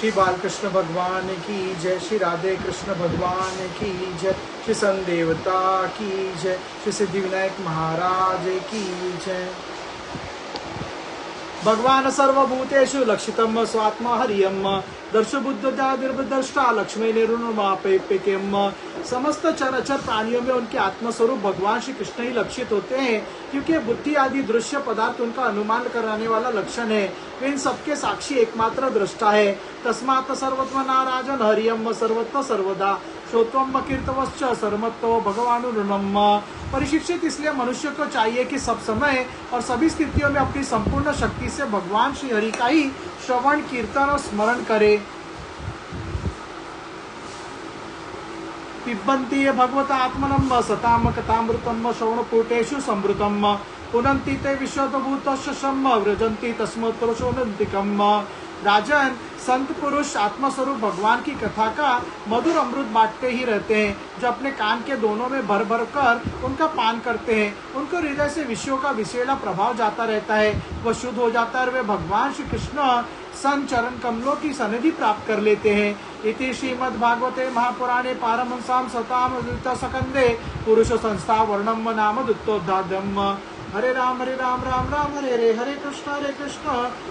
श्री बालकृष्ण भगवान की जय, श्री राधे कृष्ण भगवान की जय, श्री सन देवता की जय, श्री सिद्धिविनायक महाराज की जय। भगवान सर्वभूतेषु लक्षितम स्वात्मा हरियम दर्शबुद्धता लक्ष्मी निरुणमापेक्यम। समस्त चराचर प्राणियों में उनके आत्मस्वरूप भगवान श्री कृष्ण ही लक्षित होते हैं, क्योंकि बुद्धि आदि दृश्य पदार्थ उनका अनुमान कराने वाला लक्षण है। वे इन सबके साक्षी एकमात्र दृष्टा है। तस्मात् सर्वत्व नाराजन हरियम सर्वत्र सर्वदा श्रोत्वम कीर्तवश्च सर्वतो भगवानुरुणम। परिशिक्षित इसलिए मनुष्य को चाहिए कि सब समय और सभी स्थितियों में अपनी संपूर्ण शक्ति से भगवान श्री हरि का ही श्रवण कीर्तन और स्मरण करे। पिबन्ति भगवता आत्मनम सताम कथामृतम श्रवणपूटेषु संवृतम पुनन्ति ते विश्वभूतस्य शम व्रजन्ति तस्मोत्तर शोनन्तिकम। राजन, संत पुरुष आत्मस्वरूप भगवान की कथा का मधुर अमृत बांटते ही रहते हैं। जो अपने कान के दोनों में भर भर कर उनका पान करते हैं, उनको हृदय से विषयों का विषैला प्रभाव जाता रहता है, वह शुद्ध हो जाता है और वे भगवान श्री कृष्ण सन चरण कमलों की सनिधि प्राप्त कर लेते हैं। इति श्रीमद्भागवते महापुराणे पारमहंसां सताम सकंदे पुरुष संस्था वर्णम नाम दुत्तोद्धाद्यम। हरे राम राम राम हरे हरे, हरे कृष्ण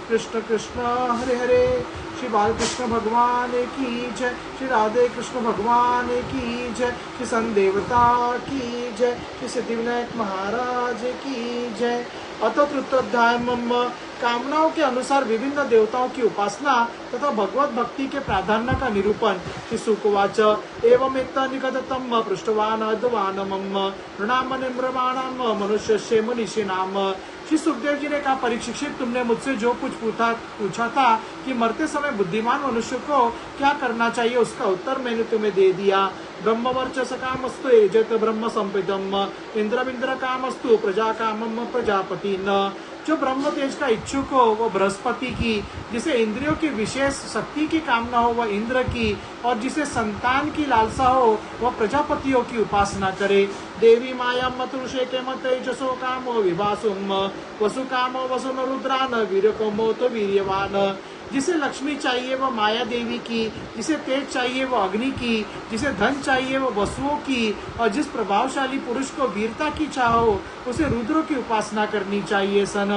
कृष्ण कृष्ण हरे हरे। श्री बालकृष्ण भगवान की जय, श्री राधे कृष्ण भगवान की जय, श्री सन देवता की जय, श्री सिद्धिविनायक महाराज की जय। अत तृतीयोध्याय कामनाओं के अनुसार विभिन्न देवताओं की उपासना तथा भगवत भक्ति के प्राधान्य का निरूपण। श्री सुकवाच एवं निगततम पृष्ठवान अद्वानमम प्रणाम निम्रमाणम मनुष्य मुनिषिनाम। श्री सुखदेव जी ने कहा, परीक्षित, तुमने मुझसे जो कुछ पूछा था कि मरते समय बुद्धिमान मनुष्य को क्या करना चाहिए, उसका उत्तर मैंने तुम्हें दे दिया। ब्रह्मवर्चस कामस्तु यजत ब्रह्म संपदम इंद्र कामस्तु प्रजा कामम प्रजापति न। जो ब्रह्म तेज का इच्छुक हो वो बृहस्पति की, जिसे इंद्रियों की विशेष शक्ति की कामना हो वह इंद्र की, और जिसे संतान की लालसा हो वह प्रजापतियों की उपासना करे। देवी माया मतुषे के मत तेजसो कामो विभासुम वसु कामो वसुन रुद्रान वीर कोमो तो वीर्यवान। जिसे लक्ष्मी चाहिए वह माया देवी की, जिसे तेज चाहिए वो अग्नि की, जिसे धन चाहिए वो वसुओं की, और जिस प्रभावशाली पुरुष को वीरता की चाह हो उसे रुद्रों की उपासना करनी चाहिए। सन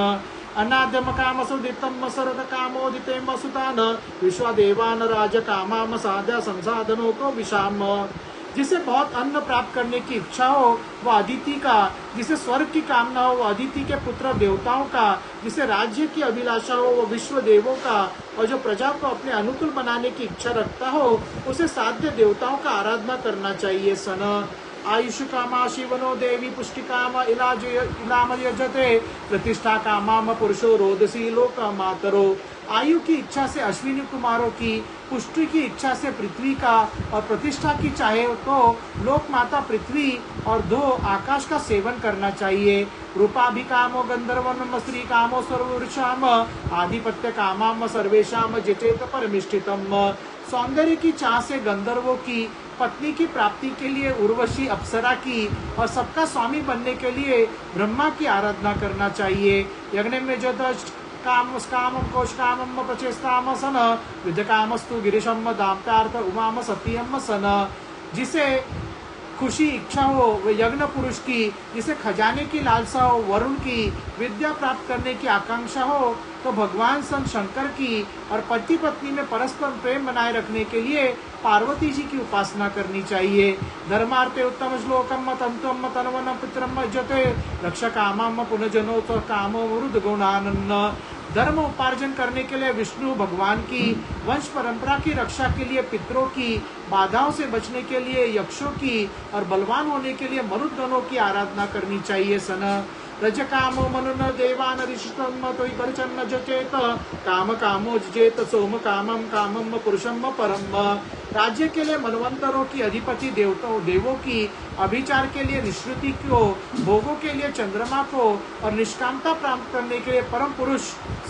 अनाद्यम काम सुदितम सरद कामोदितेम सुतान विश्वदेवान राज कामाम साध्य संसाधनों को विषाम। जिसे बहुत अन्न प्राप्त करने की इच्छा हो वह अदिति का, जिसे स्वर्ग की कामना हो वह अदिति के पुत्र देवताओं का, जिसे राज्य की अभिलाषा हो वह विश्व देवों का, और जो प्रजा को अपने अनुकूल बनाने की इच्छा रखता हो उसे साध्य देवताओं का आराधना करना चाहिए। सन आयुष कामा शिवनो देवी पुष्टि काम इलाम यजते प्रतिष्ठा कामाम पुरुषो रोदसी लोक मातरो। आयु की इच्छा से अश्विनी कुमारों की, पुष्टि की इच्छा से पृथ्वी का, और प्रतिष्ठा की चाहे तो लोक माता पृथ्वी और दो आकाश का सेवन करना चाहिए। रूपाभिकामो गंधर्वनम स्त्री कामो सर्ववृषाम आधिपत्य कामाम सर्वेशाम जितेत परमिष्ठितम। सौंदर्य की चाह से गंधर्वों की, पत्नी की प्राप्ति के लिए उर्वशी अप्सरा की, और सबका स्वामी बनने के लिए ब्रह्मा की आराधना करना चाहिए। यज्ञ में जो कामम कोश कामम प्रचेस्ताम सन विद्य कामस्तु गिरिशम दाम्प्यार्थ उमाम सत्यम सन। जिसे खुशी इच्छा हो वह यज्ञ पुरुष की, जिसे खजाने की लालसा हो वरुण की, विद्या प्राप्त करने की आकांक्षा हो तो भगवान सन शंकर की, और पति पत्नी में परस्पर प्रेम बनाए रखने के लिए पार्वती जी की उपासना करनी चाहिए। धर्मार्थे उत्तम श्लोकम तंतुम तनवन पितरम जते रक्षा कामम पुनर्जनो तो कामो वरुद गुणानन्न। धर्म उपार्जन करने के लिए विष्णु भगवान की, वंश परंपरा की रक्षा के लिए पितरों की, बाधाओं से बचने के लिए यक्षों की, और बलवान होने के लिए मरुदगणों की आराधना करनी चाहिए। सन रज कामो मनुन देवान ऋषितम तो परिचन्न जचेत काम कामो जचेत सोम कामम कामम पुरुषम परम। राज्य के लिए मनवंतरों की अधिपति देवों की, अभिचार के लिए निश्रुति को, भोगों के लिए चंद्रमा को, और निष्कामता प्राप्त करने के लिए परम पुरुष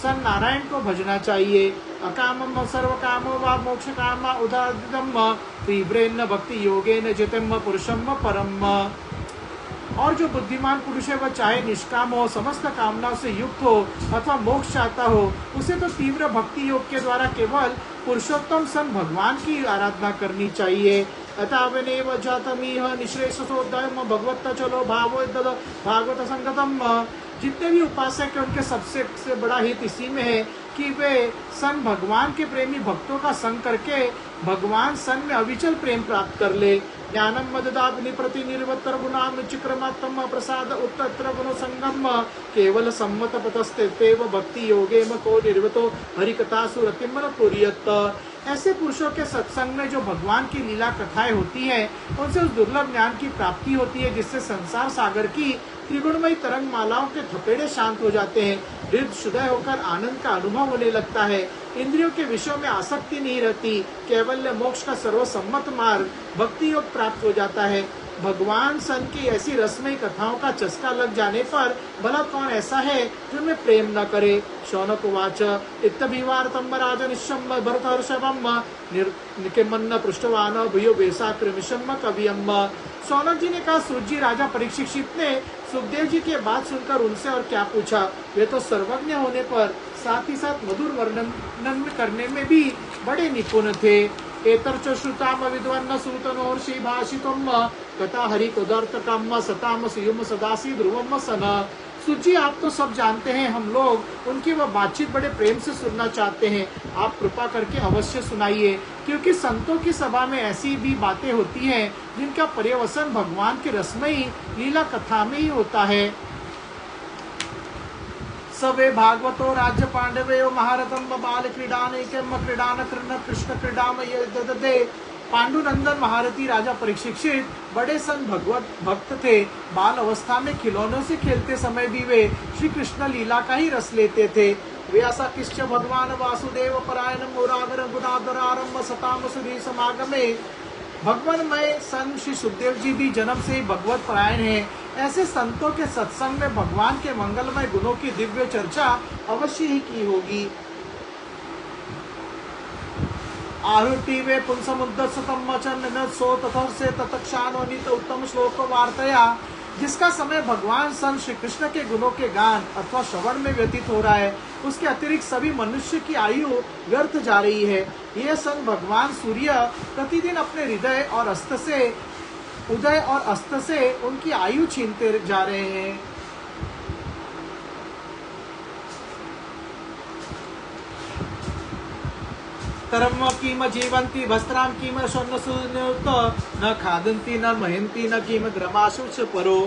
सन नारायण को भजना चाहिए। अकामम सर्व कामो वा मोक्ष कामा उदादितम तीव्रेन भक्ति योगेन जितम पुरुषम परम। और जो बुद्धिमान पुरुष है वह चाहे निष्काम हो, समस्त कामनाओं से युक्त हो अथवा मोक्ष चाहता हो, उसे तो तीव्र भक्ति योग के द्वारा केवल पुरुषोत्तम सन भगवान की आराधना करनी चाहिए। अथावनेव जातमीह निश्रेषसोदयम भगवत चलो भावो भागवत संगतम। जितने भी उपासक हैं उनके सबसे बड़ा हित इसी में है कि वे सन भगवान के प्रेमी भक्तों का संग करके भगवान सन में अविचल प्रेम प्राप्त कर ले। ज्ञानम मददाग्नि प्रति निर्वतर गुणाम चिक्रमात्म प्रसाद उत्तर गुण संगम केवल सम्मत पतस्तेव भक्ति योगे को निर्वतो हरिकथा सुरतिम पुरियत। ऐसे पुरुषों के सत्संग में जो भगवान की लीला कथाएं होती हैं उनसे उस दुर्लभ ज्ञान की प्राप्ति होती है जिससे संसार सागर की त्रिगुणमयी तरंग मालाओं के थपेड़े शांत हो जाते हैं। हृदय शुद्ध होकर आनंद का अनुभव होने लगता है। इंद्रियों के विषयों में आसक्ति नहीं रहती। कैवल्य मोक्ष का सर्वसम्मत मार्ग भक्ति योग प्राप्त हो जाता है। भगवान सन की ऐसी रसमयी कथाओं का चस्का लग जाने पर भला कौन ऐसा है जो उनमें प्रेम न करे। शौनक उवाच इत्तभिवार्तम राजनिशम भरतहर्षभम निकेमन्न पृष्ठवान भूयो वेसाकृमिशम कवियम। शौनक जी ने कहा, सूत जी राजा परीक्षित ने सुखदेव जी की बात सुनकर उनसे और क्या पूछा। वे तो सर्वज्ञ होने पर साथ ही साथ मधुर वर्णन करने में भी बड़े निपुण थे। एतर्च श्रुताम विद्वन्न सूतनोर्षि भाषितम कथा हरि तदर्थकम सताम सुयुम सदासी ध्रुवम सन। सुजी आप तो सब जानते हैं, हम लोग उनकी वह बातचीत बड़े प्रेम से सुनना चाहते हैं। आप कृपा करके अवश्य सुनाइए, क्योंकि संतों की सभा में ऐसी भी बातें होती हैं जिनका पर्यवसन भगवान के रसमयी लीला कथा में ही होता है। सवे भागवतो राज्य पांडवे महारथम बाल क्रीडान क्रीडान कृष्ण क्रीडाम ददे। पांडुनंदन महारथी राजा परीक्षित बड़े सन भगवत भक्त थे। बाल अवस्था में खिलौनों से खेलते समय भी वे श्री कृष्ण लीला का ही रस लेते थे। व्यासा किश्च भगवान वासुदेव परायण मुरागर गुणाधरारंभ सताम सुधी समागमे। भगवानमय सन श्री सुखदेव जी भी जन्म से ही भगवत परायण है। ऐसे संतों के सत्संग में भगवान के मंगलमय गुणों की दिव्य चर्चा अवश्य ही की होगी। आहुति वे पुंसमुद्दसतम वचन सो तथा से तत्क्षाणोनित उत्तम श्लोक वार्तया। जिसका समय भगवान सन श्री कृष्ण के गुणों के गान अथवा श्रवण में व्यतीत हो रहा है, उसके अतिरिक्त सभी मनुष्य की आयु व्यर्थ जा रही है। ये सन भगवान सूर्य प्रतिदिन अपने हृदय और अस्त से उदय और अस्त से उनकी आयु छीनते जा रहे हैं। तरम कीम जीवंती वस्त्राम कीम स्वर्ण सुन्युत न खादंती न महंती न कीम ग्रमाशुच परो।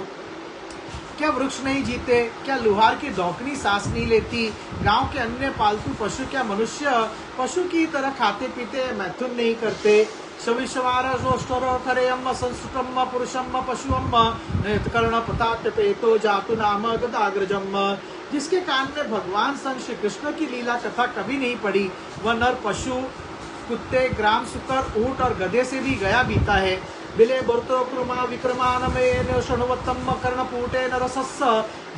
क्या वृक्ष नहीं जीते? क्या लुहार की दौकनी सांस नहीं लेती? गांव के अन्य पालतू पशु क्या मनुष्य पशु की तरह खाते पीते मैथुन नहीं करते? सविश्वार जोष्टरम संस्कृतम पुरुषम पशुअम कर्ण पतापेतो जातु नाम गदाग्रजम। जिसके कान में भगवान सन श्री कृष्ण की लीला कथा कभी नहीं पड़ी, वह नर पशु कुत्ते ग्राम सुकर ऊंट और गधे से भी गया बीता है। बिले बर्तो कृमा विक्रमान में शृणवत्तम कर्णपूटे नरसस्स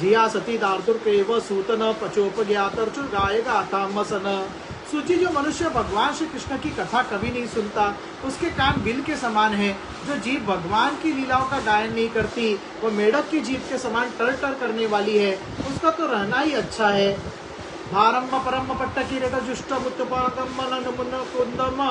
जिया सती दार्दुर्केव सूतन पचोपज्ञातर्चु गाय गाताम सन। सूची जो मनुष्य भगवान श्री कृष्ण की कथा कभी नहीं सुनता, उसके कान बिल के समान है। जो जीव भगवान की लीलाओं का गायन नहीं करती, वो मेढक की जीभ के समान टर टर करने वाली है। उसका तो रहना ही अच्छा है। भारम परम पट्टकीरेट जुष्ट मुत्तपादम नमुन कुंदम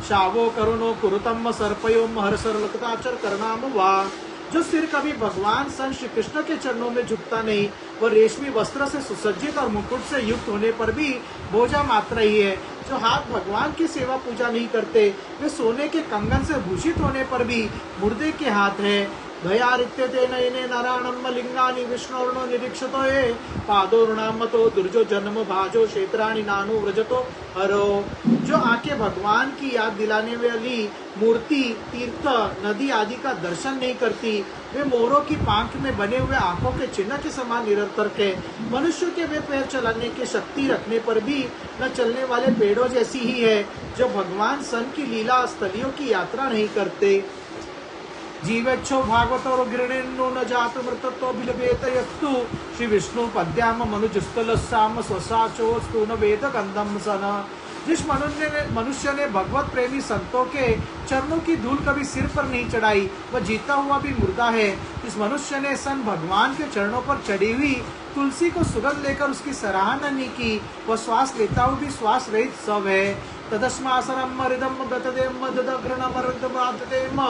शावो करुणो कुरुतम सर्पयोम हर सरलकताचर करनाम वा। जो सिर कभी भगवान सन श्री कृष्ण के चरणों में झुकता नहीं, वह रेशमी वस्त्र से सुसज्जित और मुकुट से युक्त होने पर भी बोझा मात्र ही है। जो हाथ भगवान की सेवा पूजा नहीं करते, वे सोने के कंगन से भूषित होने पर भी मुर्दे के हाथ है। भयारित्यते नयने नारायणम लिंगानि विष्णुर्नो निरीक्षतो ये पादोर्णामतो दुर्जो जन्म भाजो क्षेत्राणि नानु व्रजतो हरो। जो आंखें भगवान की याद दिलाने वाली मूर्ति तीर्थ नदी आदि का दर्शन नहीं करती, वे मोरों की पांख में बने हुए आंखों के चिन्ह के समान निरंतर है। मनुष्य के वे पैर चलाने की शक्ति रखने पर भी न चलने वाले पेड़ों जैसी ही है, जो भगवान सन की लीला स्थलियों की यात्रा नहीं करते। जीवेच्छो भागवतो गृणेन्नो न जात मृतत्व बिलभेत यस्तु श्री विष्णु पद्याम मनुजस्थलस्याम स्वसाचोस्तु न वेद गंधम सन। जिस मनुष्य ने भगवत प्रेमी संतों के चरणों की धूल कभी सिर पर नहीं चढ़ाई, वह जीता हुआ भी मुर्दा है। इस मनुष्य ने सन भगवान के चरणों पर चढ़ी हुई तुलसी को सुगंध लेकर उसकी सराहना नहीं की, वह श्वास लेता हुआ भी श्वास रहित सब है। तदस्मासनम हृदम गतदेम ददघ्रणमर्दमादतेम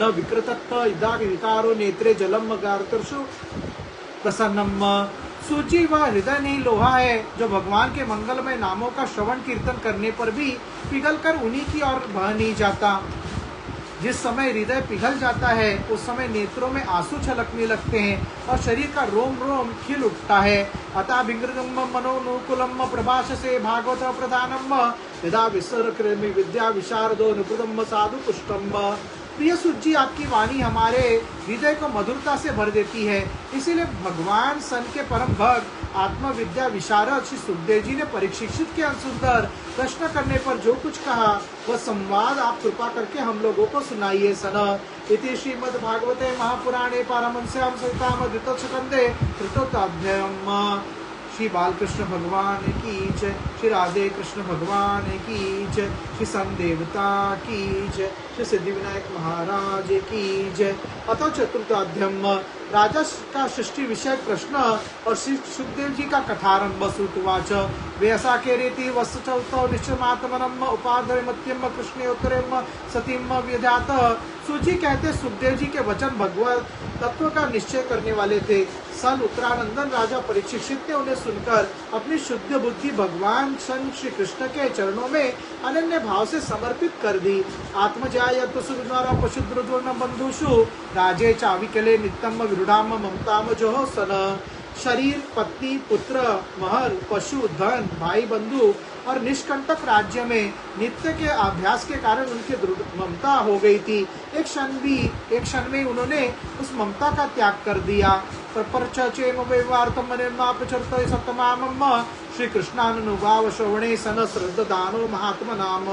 न विकृतत्व इदाग विकारो नेत्रे जलम गार्तर्षु प्रसन्नम। सूची व हृदय नहीं लोहा है जो भगवान के मंगलमय नामों का श्रवण कीर्तन करने पर भी पिघलकर उन्हीं की ओर बह नहीं जाता। जिस समय हृदय पिघल जाता है उस समय नेत्रों में आंसू छलकने लगते हैं और शरीर का रोम रोम खिल उठता है। अतः विंगृतम मनोनुकूलम प्रभाष से भागवत प्रधानम यदा विसर्क्रमि विद्या विशारदो नुकृतम साधु पुष्टम। प्रिय सुत जी, आपकी वाणी हमारे हृदय को मधुरता से भर देती है। इसीलिए भगवान सन के परम भक्त आत्मविद्या विशारद श्री सुखदेव जी ने परीक्षित के अनुसार प्रश्न करने पर जो कुछ कहा वह संवाद आप कृपा करके हम लोगों को सुनाइए सन। इति श्रीमद् भागवते महापुराणे पारमहंस्याम सहिताम द्वितीय स्कंदे तृतीयोऽध्यायः। श्री बालकृष्ण भगवान की जय, श्री राधे कृष्ण भगवान की जय, श्री सन देवता की जय, श्री सिद्धिविनायक महाराज की जय। अतः चतुर्थाध्याय राजा का सृष्टि विषय प्रश्न और श्री सुखदेव जी का कथारंभ। श्रुतवाच व्यसा के रीति वस्तुचौतो निश्चयमात्मनम उपाधर्मत्यम कृष्णोत्तरम सतीम व्यजात। सूची कहते सुखदेव जी के वचन भगवत तत्व का निश्चय करने वाले थे। सन उत्तरानंदन राजा परीक्षित ने उन्हें सुनकर अपनी शुद्ध बुद्धि भगवान सन श्री कृष्ण के चरणों में अनन्य भाव से समर्पित कर दी। आत्मजायत्व सुद्वारा पशुद्रुद्वर्ण बंधुषु राजे चाविकले नित्यम विरुडाम ममताम जो सन। शरीर, पत्नी, पुत्र, महल, पशु, धन, भाई बंधु और निष्कंटक राज्य में नित्य के अभ्यास के कारण उनकी दृढ़ ममता हो गई थी। एक क्षण में उन्होंने उस ममता का त्याग कर दिया। श्री कृष्णानुभाव श्रवणे सन श्रद्धानो महात्मा नाम।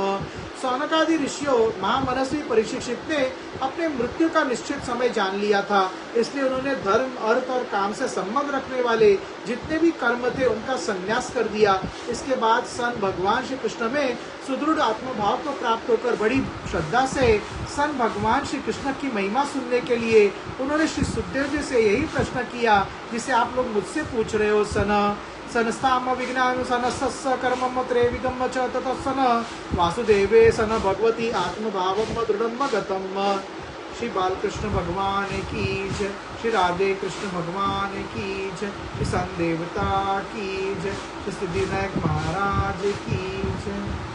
सौनकादि ऋषियों महामनस्वी परीक्षित ने अपने मृत्यु का निश्चित समय जान लिया था। इसलिए उन्होंने धर्म, अर्थ और काम से संबंध रखने वाले जितने भी कर्म थे उनका संन्यास कर दिया। इसके बाद सन भगवान श्री कृष्ण में सुदृढ़ आत्मभाव को प्राप्त होकर बड़ी श्रद्धा से सन भगवान श्री कृष्ण की महिमा सुनने के लिए उन्होंने श्री सुखदेव जी से यही प्रश्न किया जिसे आप लोग मुझसे पूछ रहे हो। सनस्ताम विज्ञान सनस्स कर्मम त्रेविदम च ततसन वासुदेवे सन भगवती आत्मभावम दृढ़म गतम। श्री बालकृष्ण भगवान की जय, श्री राधे कृष्ण भगवान की जय, श्री सन देवता की जय, श्री सिद्धिविनायक महाराज की जय।